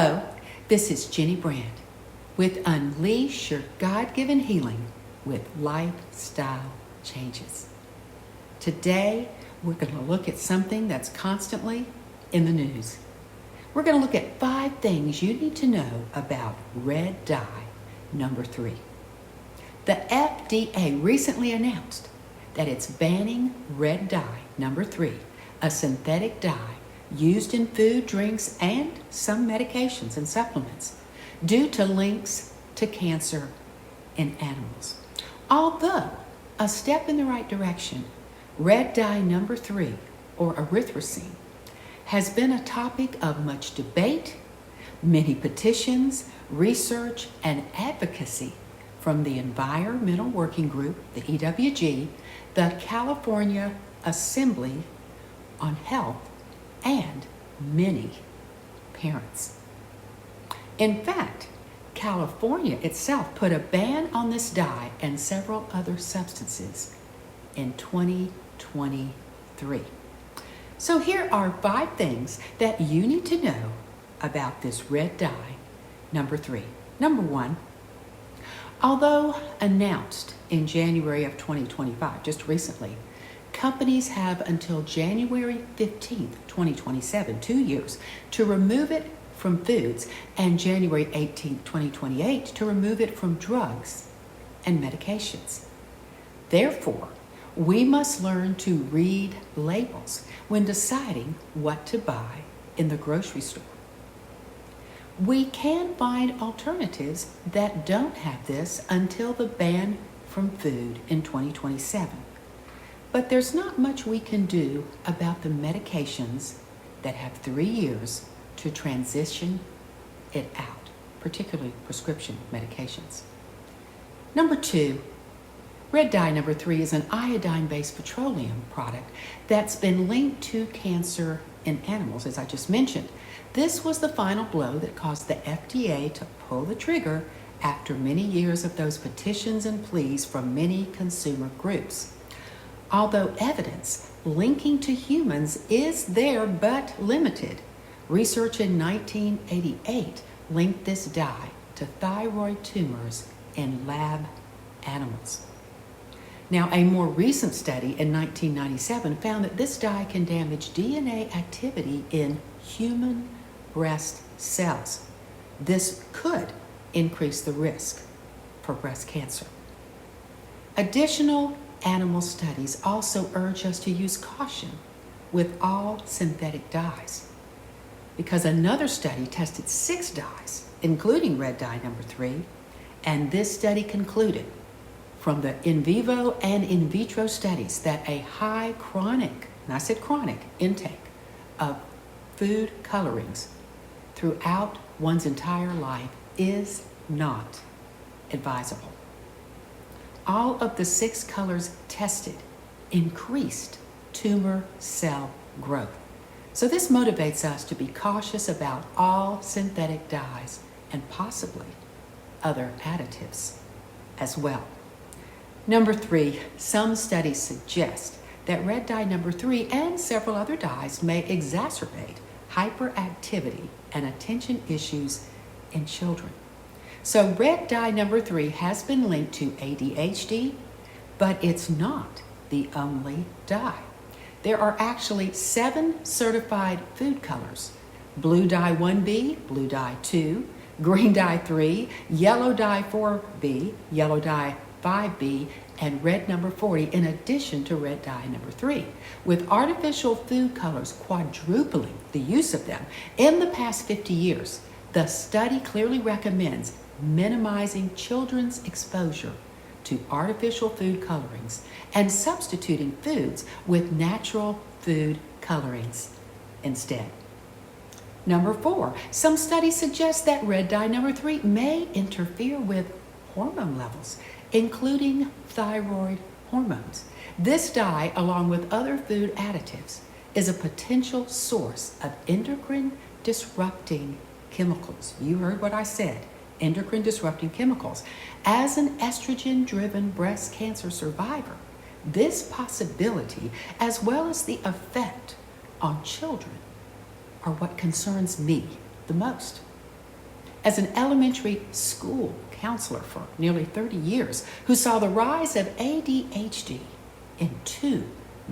Hello, this is Ginny Brant with Unleash Your God-Given Healing with Lifestyle Changes. Today, we're going to look at something that's constantly in the news. We're going to look at 5 things you need to know about red dye number 3. The FDA recently announced that it's banning red dye number 3, a synthetic dye used in food, drinks, and some medications and supplements due to links to cancer in animals. Although a step in the right direction, red dye number 3, or erythrosine, has been a topic of much debate, many petitions, research, and advocacy from the Environmental Working Group, the EWG, the California Assembly on Health, and many parents. In fact, California itself put a ban on this dye and several other substances in 2023. So here are 5 things that you need to know about this red dye number 3. Number 1, although announced in January of 2025, just recently, companies have until January 15th, 2027, 2 years, to remove it from foods, and January 18th, 2028, to remove it from drugs and medications. Therefore, we must learn to read labels when deciding what to buy in the grocery store. We can find alternatives that don't have this until the ban from food in 2027. But there's not much we can do about the medications that have 3 years to transition it out, particularly prescription medications. Number 2, red dye number 3 is an iodine-based petroleum product that's been linked to cancer in animals, as I just mentioned. This was the final blow that caused the FDA to pull the trigger after many years of those petitions and pleas from many consumer groups. Although evidence linking to humans is there but limited, research in 1988 linked this dye to thyroid tumors in lab animals. Now, a more recent study in 1997 found that this dye can damage DNA activity in human breast cells. This could increase the risk for breast cancer. Additional animal studies also urge us to use caution with all synthetic dyes, because another study tested 6 dyes, including red dye number 3, and this study concluded from the in vivo and in vitro studies that a high chronic, and I said chronic, intake of food colorings throughout one's entire life is not advisable. All of the 6 colors tested increased tumor cell growth. So this motivates us to be cautious about all synthetic dyes and possibly other additives as well. Number 3, some studies suggest that red dye number 3 and several other dyes may exacerbate hyperactivity and attention issues in children. So red dye number 3 has been linked to ADHD, but it's not the only dye. There are actually 7 certified food colors: blue dye 1B, blue dye 2, green dye 3, yellow dye 4B, yellow dye 5B, and red number 40, in addition to red dye number 3, with artificial food colors quadrupling the use of them in the past 50 years. The study clearly recommends minimizing children's exposure to artificial food colorings and substituting foods with natural food colorings instead. Number 4, some studies suggest that red dye number 3 may interfere with hormone levels, including thyroid hormones. This dye, along with other food additives, is a potential source of endocrine disrupting chemicals. You heard what I said, endocrine disrupting chemicals. As an estrogen-driven breast cancer survivor, this possibility, as well as the effect on children, are what concerns me the most. as an elementary school counselor for nearly 30 years who saw the rise of ADHD in too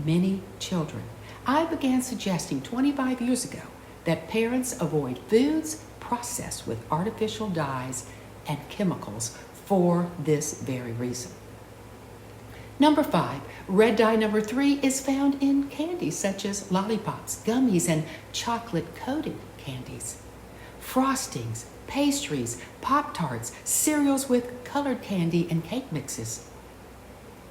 many children, I began suggesting 25 years ago that parents avoid foods processed with artificial dyes and chemicals for this very reason. Number 5, red dye number 3 is found in candies such as lollipops, gummies, and chocolate-coated candies. Frostings, pastries, Pop-Tarts, cereals with colored candy and cake mixes.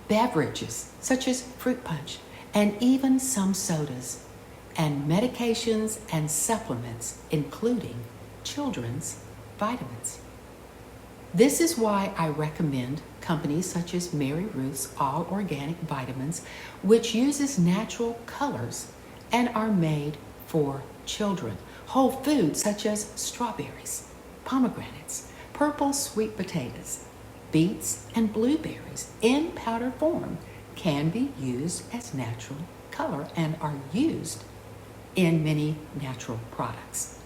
Beverages such as fruit punch, and even some sodas. And medications and supplements, including children's vitamins. This is why I recommend companies such as Mary Ruth's All Organic Vitamins, which uses natural colors and are made for children. Whole foods such as strawberries, pomegranates, purple sweet potatoes, beets, and blueberries in powder form can be used as natural color and are used in many natural products.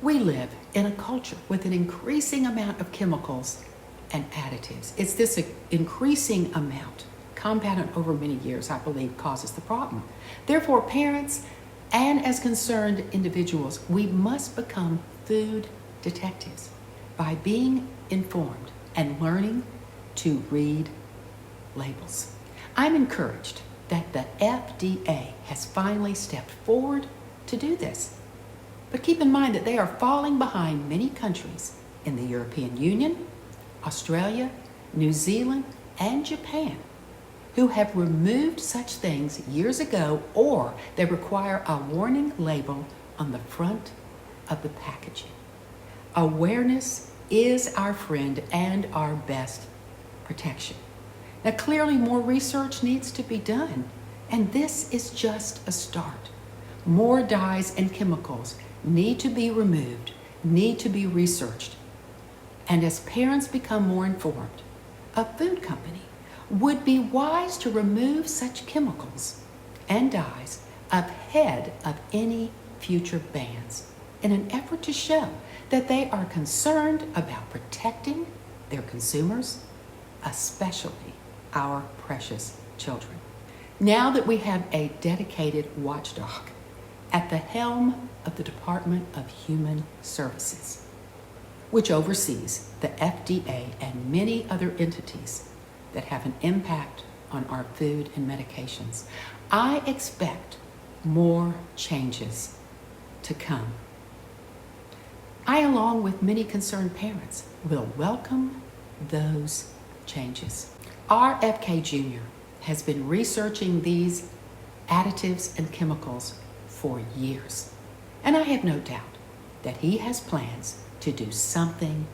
We live in a culture with an increasing amount of chemicals and additives. It's this increasing amount, compounded over many years, I believe, causes the problem. Therefore, parents and as concerned individuals, we must become food detectives by being informed and learning to read labels. I'm encouraged that the FDA has finally stepped forward to do this. But keep in mind that they are falling behind many countries in the European Union, Australia, New Zealand, and Japan, who have removed such things years ago, or they require a warning label on the front of the packaging. Awareness is our friend and our best protection. Now, clearly more research needs to be done, and this is just a start. More dyes and chemicals need to be removed, need to be researched. And as parents become more informed, a food company would be wise to remove such chemicals and dyes ahead of any future bans in an effort to show that they are concerned about protecting their consumers, especially our precious children. Now that we have a dedicated watchdog at the helm of the Department of Human Services, which oversees the FDA and many other entities that have an impact on our food and medications, I expect more changes to come. I, along with many concerned parents, will welcome those changes. RFK Jr. has been researching these additives and chemicals for years, and I have no doubt that he has plans to do something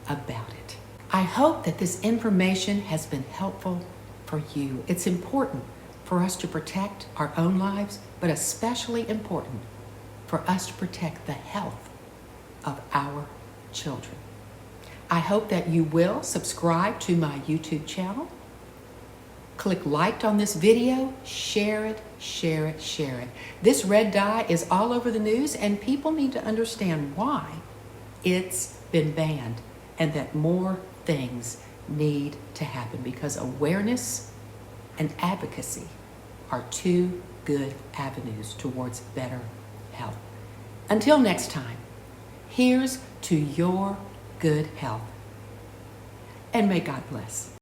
about it. I hope that this information has been helpful for you. It's important for us to protect our own lives, but especially important for us to protect the health of our children. I hope that you will subscribe to my YouTube channel. Click like on this video, share it, share it, share it. This red dye is all over the news, and people need to understand why it's been banned and that more things need to happen, because awareness and advocacy are two good avenues towards better health. Until next time, here's to your good health, and may God bless.